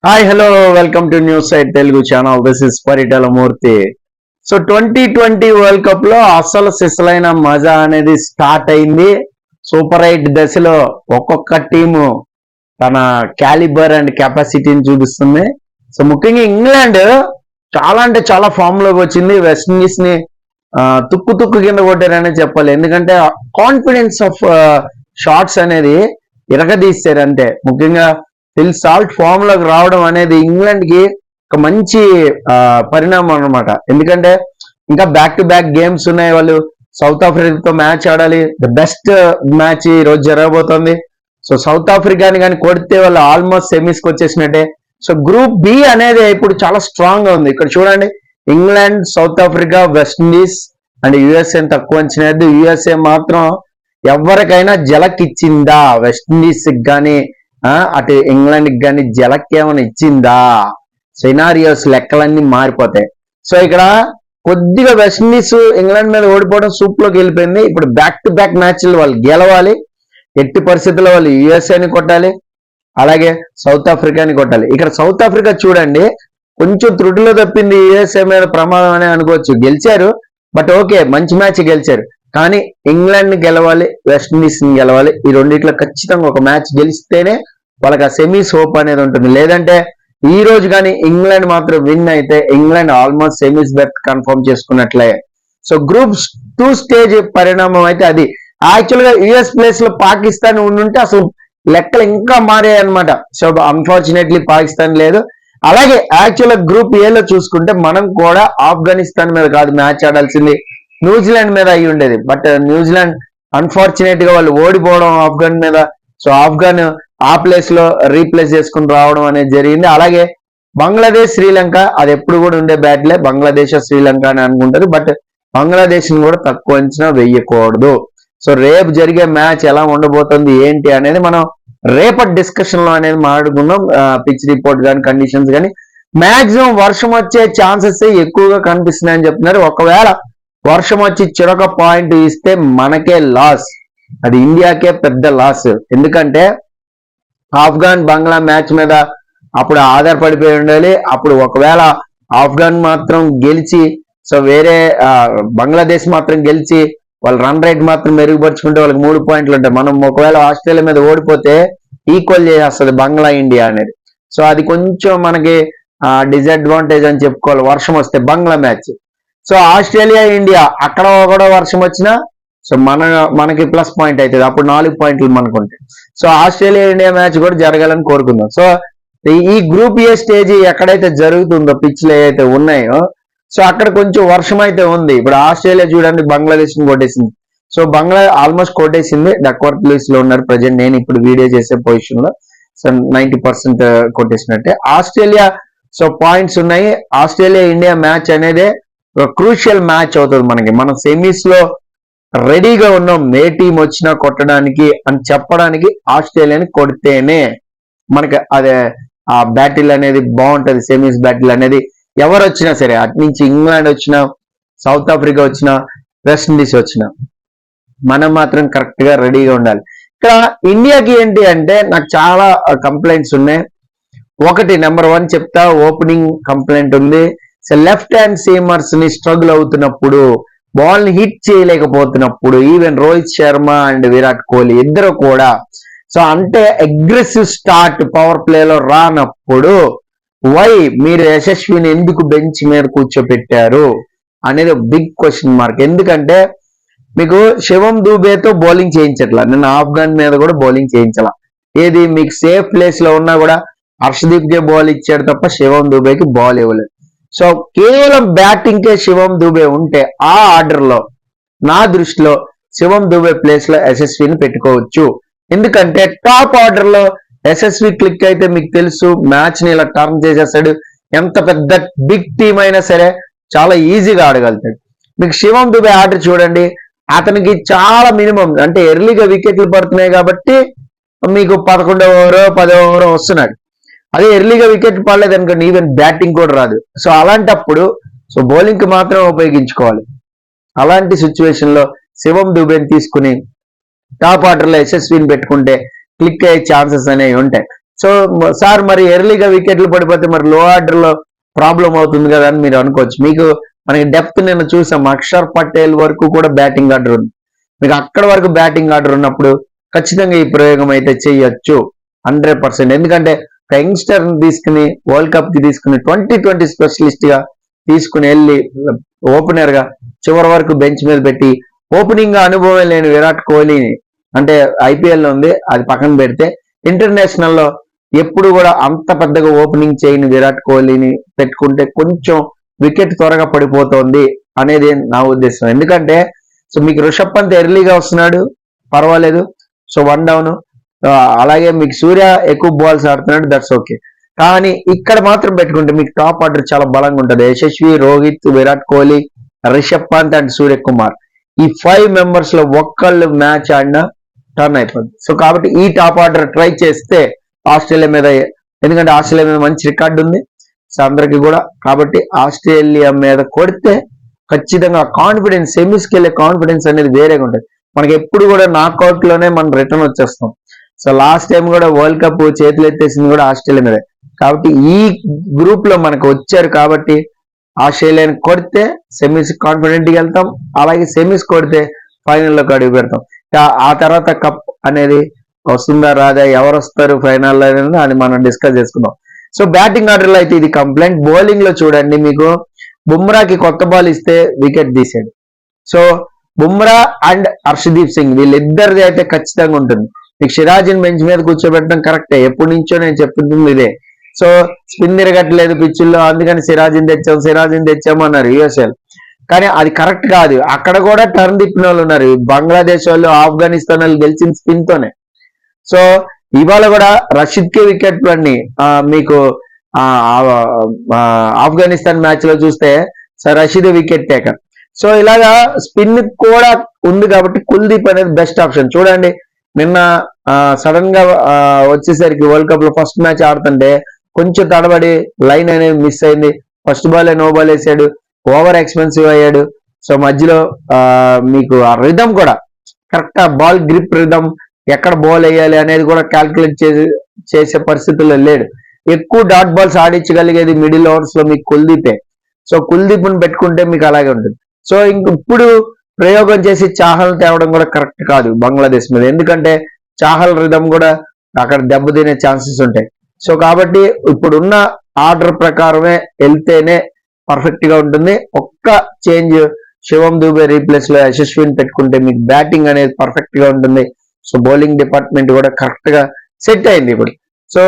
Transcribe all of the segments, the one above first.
Hi hello welcome to news site Telugu channel. This is Paritala Murthy. So 2020 world cup లో అసలు సిసలైన మజా అనేది స్టార్ట్ అయింది. సూపర్ 8 దశలో ఒక్కొక్క టీము తన క్యాలిబర్ అండ్ కెపాసిటీని చూపిస్తుంది. సో ముఖ్యంగా ఇంగ్లాండ్ చాలా అంటే చాలా ఫామ్ లోకి వచ్చింది. వెస్టిండీస్ ని తుక్కు తుక్కు కింద కొట్టారనే చెప్పాలి. ఎందుకంటే కాన్ఫిడెన్స్ ఆఫ్ షాట్స్ అనేది ఇరగదీశారు అంతే. ముఖ్యంగా ఫిల్ సాల్ట్ ఫామ్ లోకి రావడం అనేది ఇంగ్లాండ్ కి ఒక మంచి పరిణామం అనమాట. ఎందుకంటే ఇంకా బ్యాక్ టు బ్యాక్ గేమ్స్ ఉన్నాయి. వాళ్ళు సౌత్ ఆఫ్రికాతో మ్యాచ్ ఆడాలి. ద బెస్ట్ మ్యాచ్ ఈ రోజు జరగబోతోంది. సో సౌత్ ఆఫ్రికాని కానీ కొడితే వాళ్ళు ఆల్మోస్ట్ సెమీస్ కి వచ్చేసినట్టే. సో గ్రూప్ బి అనేది ఇప్పుడు చాలా స్ట్రాంగ్ గా ఉంది. ఇక్కడ చూడండి, England, south Africa, West Indies and USA తక్కువ అంచనా. యుఎస్ఏ మాత్రం ఎవరికైనా జలక్ ఇచ్చిందా? వెస్టిండీస్ కానీ అటు ఇంగ్లాండ్ కి కానీ జలక్ ఏమైనా ఇచ్చిందా? సినారియోస్ లెక్కలన్నీ మారిపోతాయి. సో ఇక్కడ కొద్దిగా వెస్టిండీస్ ఇంగ్లాండ్ మీద ఓడిపోవడం సూప్ లోకి వెళ్ళిపోయింది. ఇప్పుడు బ్యాక్ టు బ్యాక్ మ్యాచ్లు వాళ్ళు గెలవాలి. ఎట్టి పరిస్థితుల్లో వాళ్ళు యుఎస్ఏని కొట్టాలి, అలాగే సౌత్ ఆఫ్రికాని కొట్టాలి. ఇక్కడ సౌత్ ఆఫ్రికా చూడండి, కొంచెం త్రుటిలో తప్పింది. యుఎస్ఏ మీద ప్రమాదం అనే అనుకోవచ్చు. గెలిచారు, బట్ ఓకే, మంచి మ్యాచ్ గెలిచారు. కానీ ఇంగ్లాండ్ ని గెలవాలి, వెస్టిండీస్ ని గెలవాలి. ఈ రెండిట్లో ఖచ్చితంగా ఒక మ్యాచ్ గెలిస్తేనే వాళ్ళకి ఆ సెమీస్ హోప్ అనేది ఉంటుంది. లేదంటే ఈ రోజు కానీ ఇంగ్లాండ్ మాత్రం విన్ అయితే England almost semis berth confirm చేసుకున్నట్లే. సో గ్రూప్ 2 స్టేజ్ పరిణామం అయితే అది. యాక్చువల్ గా యుఎస్ ప్లేస్ లో పాకిస్తాన్ ఉండుంటే అసలు లెక్కలు ఇంకా మారాయి అనమాట. సో అన్ఫార్చునేట్లీ పాకిస్తాన్ లేదు. అలాగే యాక్చువల్ గా గ్రూప్ ఏలో చూసుకుంటే మనం కూడా ఆఫ్ఘనిస్తాన్ మీద కాదు మ్యాచ్ ఆడాల్సింది, న్యూజిలాండ్ మీద అయి ఉండేది. బట్ న్యూజిలాండ్ అన్ఫార్చునేట్ గా వాళ్ళు ఓడిపోవడం ఆఫ్ఘన్ మీద. సో ఆఫ్ఘన్ ఆ ప్లేస్ లో రీప్లేస్ చేసుకుని రావడం అనేది జరిగింది. అలాగే బంగ్లాదేశ్, శ్రీలంక అది ఎప్పుడు కూడా ఉండే బ్యాట్లే. బంగ్లాదేశ్, శ్రీలంక అని అనుకుంటారు, బట్ బంగ్లాదేశ్ ని కూడా తక్కువ అంచనా వెయ్యకూడదు. సో రేపు జరిగే మ్యాచ్ ఎలా ఉండబోతుంది ఏంటి అనేది మనం రేపటి డిస్కషన్ లో అనేది మాట్లాడుకుందాం. పిచ్ రిపోర్ట్ కానీ కండిషన్స్ కానీ మాక్సిమం వర్షం వచ్చే ఛాన్సెస్ ఎక్కువగా కనిపిస్తున్నాయని చెప్తున్నారు. ఒకవేళ వర్షం వచ్చి చిరొక పాయింట్ ఇస్తే మనకే లాస్, అది ఇండియాకే పెద్ద లాస్. ఎందుకంటే ఆఫ్ఘన్ బంగ్లా మ్యాచ్ మీద అప్పుడు ఆధారపడిపోయి ఉండాలి. అప్పుడు ఒకవేళ ఆఫ్ఘన్ మాత్రం గెలిచి, సో వేరే బంగ్లాదేశ్ మాత్రం గెలిచి వాళ్ళ రన్ రేట్ మాత్రం మెరుగుపరుచుకుంటే వాళ్ళకి 3 పాయింట్లు ఉంటాయి. మనం ఒకవేళ ఆస్ట్రేలియా మీద ఓడిపోతే ఈక్వల్ చేసేస్తుంది బంగ్లా ఇండియా అనేది. సో అది కొంచెం మనకి డిసడ్వాంటేజ్ అని చెప్పుకోవాలి వర్షం వస్తే బంగ్లా మ్యాచ్. సో ఆస్ట్రేలియా, ఇండియా అక్కడ కూడా వర్షం వచ్చినా సో మనకి ప్లస్ పాయింట్ అవుతుంది. అప్పుడు 4 పాయింట్లు మనకుంటాయి. సో ఆస్ట్రేలియా, ఇండియా మ్యాచ్ కూడా జరగాలని కోరుకుందాం. సో ఈ గ్రూప్ ఏ స్టేజ్ ఎక్కడైతే జరుగుతుందో పిచ్లు ఏవైతే ఉన్నాయో, సో అక్కడ కొంచెం వర్షం అయితే ఉంది. ఇప్పుడు ఆస్ట్రేలియా చూడండి, బంగ్లాదేశ్ ని కొట్టేసింది. సో బంగ్లా ఆల్మోస్ట్ కొట్టేసింది. డక్వర్త్ లీస్ లో ఉన్నారు ప్రజెంట్, నేను ఇప్పుడు వీడియో చేసే పొజిషన్ లో. సో 90% కొట్టేసినట్టే. ఆస్ట్రేలియా సో పాయింట్స్ ఉన్నాయి. ఆస్ట్రేలియా, ఇండియా మ్యాచ్ అనేది క్రూషియల్ మ్యాచ్ అవుతుంది మనకి. మనం సెమీస్ లో రెడీగా ఉన్నాం, ఏ టీం వచ్చినా కొట్టడానికి అని చెప్పడానికి ఆస్ట్రేలియాని కొడితేనే మనకి అదే ఆ బ్యాటిల్ అనేది బాగుంటది. సెమీస్ బ్యాటిల్ అనేది ఎవరు వచ్చినా సరే, అటు నుంచి ఇంగ్లాండ్ వచ్చినా, సౌత్ ఆఫ్రికా వచ్చినా, వెస్టిండీస్ వచ్చినా, మనం మాత్రం కరెక్ట్ గా రెడీగా ఉండాలి. ఇక్కడ ఇండియాకి ఏంటి అంటే నాకు చాలా కంప్లైంట్స్ ఉన్నాయి. ఒకటి నెంబర్ 1 చెప్తా, ఓపెనింగ్ కంప్లైంట్ ఉంది. సో లెఫ్ట్ హ్యాండ్ సీమర్స్ ని స్ట్రగుల్ అవుతున్నప్పుడు, బాల్ ని హిట్ చేయలేకపోతున్నప్పుడు, ఈవెన్ రోహిత్ శర్మ అండ్ విరాట్ కోహ్లీ ఇద్దరు కూడా సో అంటే అగ్రెసివ్ స్టార్ట్ పవర్ ప్లేలో రానప్పుడు వై మీరు యశస్విని ఎందుకు బెంచ్ మీద కూర్చోపెట్టారు అనేది బిగ్ క్వశ్చన్ మార్క్. ఎందుకంటే మీకు శివం దూబేతో బౌలింగ్ చేయించట్లా, నిన్న ఆఫ్ఘన్ మీద కూడా బౌలింగ్ చేయించాల. ఏది మీకు సేఫ్ ప్లేస్ లో ఉన్నా కూడా హర్షదీప్ కే బాల్ ఇచ్చాడు తప్ప శివం దూబేకి బాల్ ఇవ్వలేదు. సో కేవలం బ్యాటింగ్ కే శివం దూబే ఉంటే ఆ ఆర్డర్ లో నా దృష్టిలో శివం దూబే ప్లేస్ లో యశస్విని పెట్టుకోవచ్చు. ఎందుకంటే టాప్ ఆర్డర్ లో యశస్వి క్లిక్ అయితే మీకు తెలుసు మ్యాచ్ ని ఇలా టర్న్ చేసేస్తాడు. ఎంత పెద్ద బిగ్ టీం అయినా సరే చాలా ఈజీగా ఆడగలుగుతాడు. మీకు శివం దూబే ఆర్డర్ చూడండి, అతనికి చాలా మినిమం అంటే ఎర్లీగా వికెట్లు పడుతున్నాయి కాబట్టి మీకు 11వ ఓవర్ 10వ ఓవర్ వస్తున్నాడు. అదే ఎర్లీగా వికెట్ పడలేదు అనుకోండి, ఈవెన్ బ్యాటింగ్ కూడా రాదు. సో అలాంటప్పుడు సో బౌలింగ్ కి మాత్రం ఉపయోగించుకోవాలి. అలాంటి సిచ్యువేషన్ లో శివం దూబేని తీసుకుని టాప్ ఆర్డర్ లో యశస్విని పెట్టుకుంటే క్లిక్ అయ్యే ఛాన్సెస్ అనేవి ఉంటాయి. సో సార్ మరి ఎర్లీగా వికెట్లు పడిపోతే మరి లో ఆర్డర్ లో ప్రాబ్లం అవుతుంది కదా అని మీరు అనుకోవచ్చు. మీకు మనకి డెప్త్ నేను చూసాం, అక్షర్ పటేల్ వరకు కూడా బ్యాటింగ్ ఆర్డర్ ఉంది. మీకు అక్కడ వరకు బ్యాటింగ్ ఆర్డర్ ఉన్నప్పుడు ఖచ్చితంగా ఈ ప్రయోగం అయితే చేయొచ్చు 100%. ఎందుకంటే యంగ్స్టర్ తీసుకుని వరల్డ్ కప్ కి తీసుకుని 2020 స్పెషలిస్ట్ గా తీసుకుని వెళ్ళి ఓపెనర్ గా చివరి వరకు బెంచ్ మీద పెట్టి ఓపెనింగ్ అనుభవం లేని విరాట్ కోహ్లీని, అంటే ఐపీఎల్ లో ఉంది అది పక్కన పెడితే, ఇంటర్నేషనల్ లో ఎప్పుడు కూడా అంత పెద్దగా ఓపెనింగ్ చేయని విరాట్ కోహ్లీని పెట్టుకుంటే కొంచెం వికెట్ త్వరగా పడిపోతుంది అనేది నా ఉద్దేశం. ఎందుకంటే సో మీకు రిషబ్ పంత్ ఎర్లీగా వస్తున్నాడు, పర్వాలేదు, సో 1 డౌన్. అలాగే మీకు సూర్య ఎక్కువ బాల్స్ ఆడుతున్నాడు, దట్స్ ఓకే. కానీ ఇక్కడ మాత్రం పెట్టుకుంటే మీకు టాప్ ఆర్డర్ చాలా బలంగా ఉంటుంది. యశస్వి, రోహిత్, విరాట్ కోహ్లీ, రిషబ్ పంత్ అండ్ సూర్యకుమార్, ఈ 5 మెంబర్స్ లో ఒక్కళ్ళు మ్యాచ్ ఆడినా టర్న్ అయిపోద్ది. సో కాబట్టి ఈ టాప్ ఆర్డర్ ట్రై చేస్తే ఆస్ట్రేలియా మీద, ఎందుకంటే ఆస్ట్రేలియా మీద మంచి రికార్డు ఉంది సో అందరికి కూడా, కాబట్టి ఆస్ట్రేలియా మీద కొడితే ఖచ్చితంగా కాన్ఫిడెన్స్, సెమీస్కి వెళ్ళే కాన్ఫిడెన్స్ అనేది వేరేగా ఉంటుంది. మనకి ఎప్పుడు కూడా నాకౌట్ లోనే మనం రిటర్న్ వచ్చేస్తాం. సో లాస్ట్ టైం కూడా వరల్డ్ కప్ చేతులు ఎత్తేసింది కూడా ఆస్ట్రేలియా మీదే. కాబట్టి ఈ గ్రూప్ లో మనకు వచ్చారు కాబట్టి ఆస్ట్రేలియాని కొడితే సెమీస్ కాన్ఫిడెంట్ గా వెళ్తాం, అలాగే సెమీస్ కొడితే ఫైనల్లోకి అడుగు పెడతాం. ఆ తర్వాత కప్ అనేది వస్తుందా రాదా, ఎవరు వస్తారు ఫైనల్ అనేది అది మనం డిస్కస్ చేసుకుందాం. సో బ్యాటింగ్ ఆర్డర్ లో అయితే ఇది కంప్లైంట్. బౌలింగ్ లో చూడండి, మీకు బుమ్రాకి కొత్త బాల్ ఇస్తే వికెట్ తీసాడు. సో బుమ్రా అండ్ హర్షదీప్ సింగ్ వీళ్ళిద్దరిది అయితే ఖచ్చితంగా ఉంటుంది. మీకు సిరాజిన్ బెంచ్ మీద కూర్చోబెట్టడం కరెక్టే, ఎప్పటి నుంచో నేను చెప్తుంది ఇదే. సో స్పిన్ తిరగట్లేదు పిచ్చుల్లో, అందుకని సిరాజిన్ తెచ్చాము అన్నారు యుఎస్ఎల్, కానీ అది కరెక్ట్ కాదు. అక్కడ కూడా టర్న్ తిప్పిన వాళ్ళు ఉన్నారు, బంగ్లాదేశ్ వాళ్ళు, ఆఫ్ఘనిస్తాన్ వాళ్ళు గెలిచిన స్పిన్ తోనే. సో ఇవాళ కూడా రషీద్ కే వికెట్లు అన్ని మీకు ఆఫ్ఘనిస్తాన్ మ్యాచ్ లో చూస్తే రషీద్ వికెట్ టేకర్. సో ఇలాగా స్పిన్ కూడా ఉంది కాబట్టి కుల్దీప్ అనేది బెస్ట్ ఆప్షన్. చూడండి నిన్న సడన్ గా వచ్చేసరికి వరల్డ్ కప్ లో ఫస్ట్ మ్యాచ్ ఆడుతుంటే కొంచెం తడబడి లైన్ అనేది మిస్ అయింది, ఫస్ట్ బాల్ నో బాల్ వేసాడు, ఓవర్ ఎక్స్పెన్సివ్ అయ్యాడు. సో మధ్యలో మీకు ఆ రిధం కూడా కరెక్ట్, ఆ బాల్ గ్రిప్ రిధం, ఎక్కడ బాల్ వేయాలి అనేది కూడా క్యాల్కులేట్ చేసే పరిస్థితుల్లో లేడు. ఎక్కువ డాట్ బాల్స్ ఆడించగలిగేది మిడిల్ ఓవర్స్ లో మీకు కుల్దీపే. సో కుల్దీప్ని పెట్టుకుంటే మీకు అలాగే ఉంటుంది. సో ఇప్పుడు ప్రయోగం చేసి చాహల్ తేవడం కూడా కరెక్ట్ కాదు బంగ్లాదేశ్ మీద, ఎందుకంటే చాహల్ రిధం కూడా అక్కడ దెబ్బతినే ఛాన్సెస్ ఉంటాయి. సో కాబట్టి ఇప్పుడున్న ఆర్డర్ ప్రకారమే వెళ్తేనే పర్ఫెక్ట్ గా ఉంటుంది. ఒక్క చేంజ్, శివం దూబే రీప్లేస్ లో యశస్విని పెట్టుకుంటే మీకు బ్యాటింగ్ అనేది పర్ఫెక్ట్ గా ఉంటుంది. సో బౌలింగ్ డిపార్ట్మెంట్ కూడా కరెక్ట్ గా సెట్ అయింది ఇప్పుడు. సో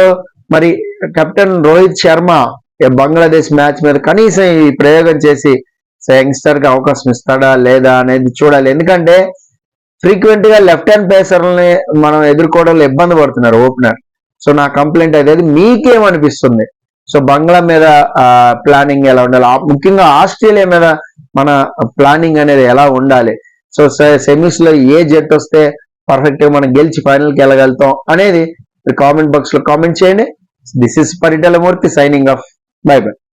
మరి కెప్టెన్ రోహిత్ శర్మ బంగ్లాదేశ్ మ్యాచ్ మీద కనీసం ఈ ప్రయోగం చేసి యంగ్స్టర్ కి అవకాశం ఇస్తాడా లేదా అనేది చూడాలి. ఎందుకంటే ఫ్రీక్వెంట్ గా లెఫ్ట్ హ్యాండ్ పేసర్లని మనం ఎదుర్కోవడంలో ఇబ్బంది పడుతున్నారు ఓపెనర్. సో నా కంప్లైంట్ అయితే మీకేమనిపిస్తుంది? సో బంగ్లా మీద ప్లానింగ్ ఎలా ఉండాలి, ముఖ్యంగా ఆస్ట్రేలియా మీద మన ప్లానింగ్ అనేది ఎలా ఉండాలి? సో సెమీస్ లో ఏ జట్టు వస్తే పర్ఫెక్ట్ గా మనం గెలిచి ఫైనల్ కి వెళ్ళగలుగుతాం అనేది కామెంట్ బాక్స్ లో కామెంట్ చేయండి. This is Paritala Murthy signing off. By by.